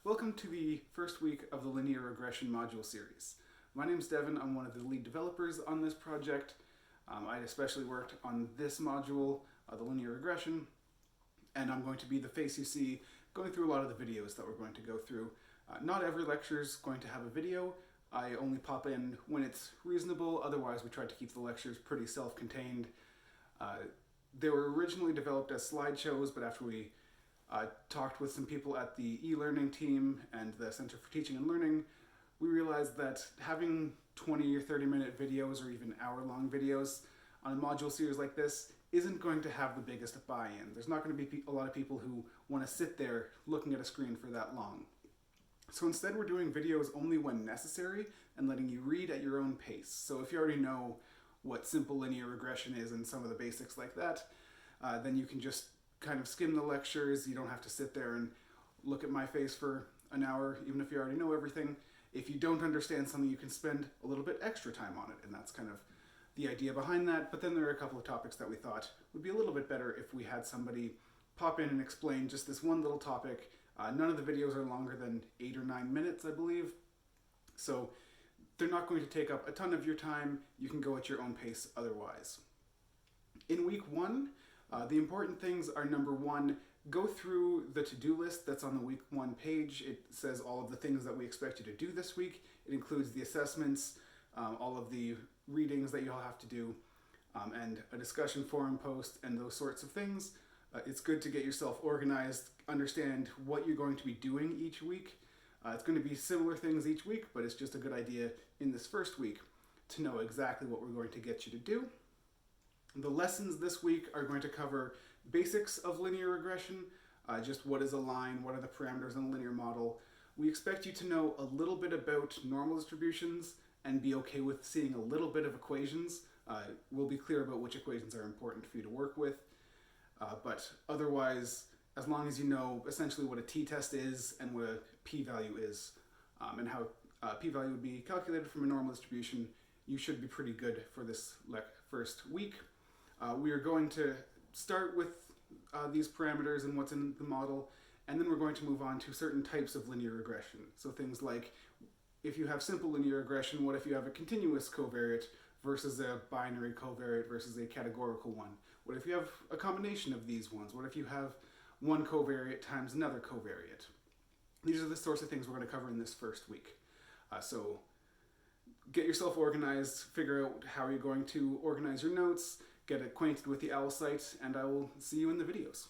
Welcome to the first week of the Linear Regression module series. My name is Devin. I'm one of the lead developers on this project. I especially worked on this module, the Linear Regression, and I'm going to be the face you see going through a lot of the videos that we're going to go through. Not every lecture is going to have a video. I only pop in when it's reasonable, otherwise we try to keep the lectures pretty self-contained. They were originally developed as slideshows, but after we talked with some people at the e-learning team and the Center for Teaching and Learning, we realized that having 20 or 30-minute videos or even hour-long videos on a module series like this isn't going to have the biggest buy-in. There's not going to be a lot of people who want to sit there looking at a screen for that long. So instead we're doing videos only when necessary and letting you read at your own pace. So if you already know what simple linear regression is and some of the basics like that, then you can just kind of skim the lectures. You don't have to sit there and look at my face for an hour, even if you already know everything. If you don't understand something, you can spend a little bit extra time on it, and that's kind of the idea behind that. But then there are a couple of topics that we thought would be a little bit better if we had somebody pop in and explain just this one little topic. None of the videos are longer than 8 or 9 minutes, I believe. So they're not going to take up a ton of your time. You can go at your own pace otherwise. In week one, the important things are, number one, go through the to-do list that's on the week one page. It says all of the things that we expect you to do this week. It includes the assessments, all of the readings that you'll have to do, and a discussion forum post and those sorts of things. It's good to get yourself organized, understand what you're going to be doing each week. It's going to be similar things each week, but it's just a good idea in this first week to know exactly what we're going to get you to do. The lessons this week are going to cover basics of linear regression, just what is a line, what are the parameters in a linear model. We expect you to know a little bit about normal distributions and be okay with seeing a little bit of equations. We'll be clear about which equations are important for you to work with. But otherwise, as long as you know essentially what a t-test is and what a p-value is, and how p-value would be calculated from a normal distribution, you should be pretty good for this first week. We are going to start with these parameters and what's in the model, and then we're going to move on to certain types of linear regression. So things like, if you have simple linear regression, what if you have a continuous covariate versus a binary covariate versus a categorical one? What if you have a combination of these ones? What if you have one covariate times another covariate? These are the sorts of things we're going to cover in this first week. So get yourself organized, figure out how you're going to organize your notes, get acquainted with the OWL site, and I will see you in the videos.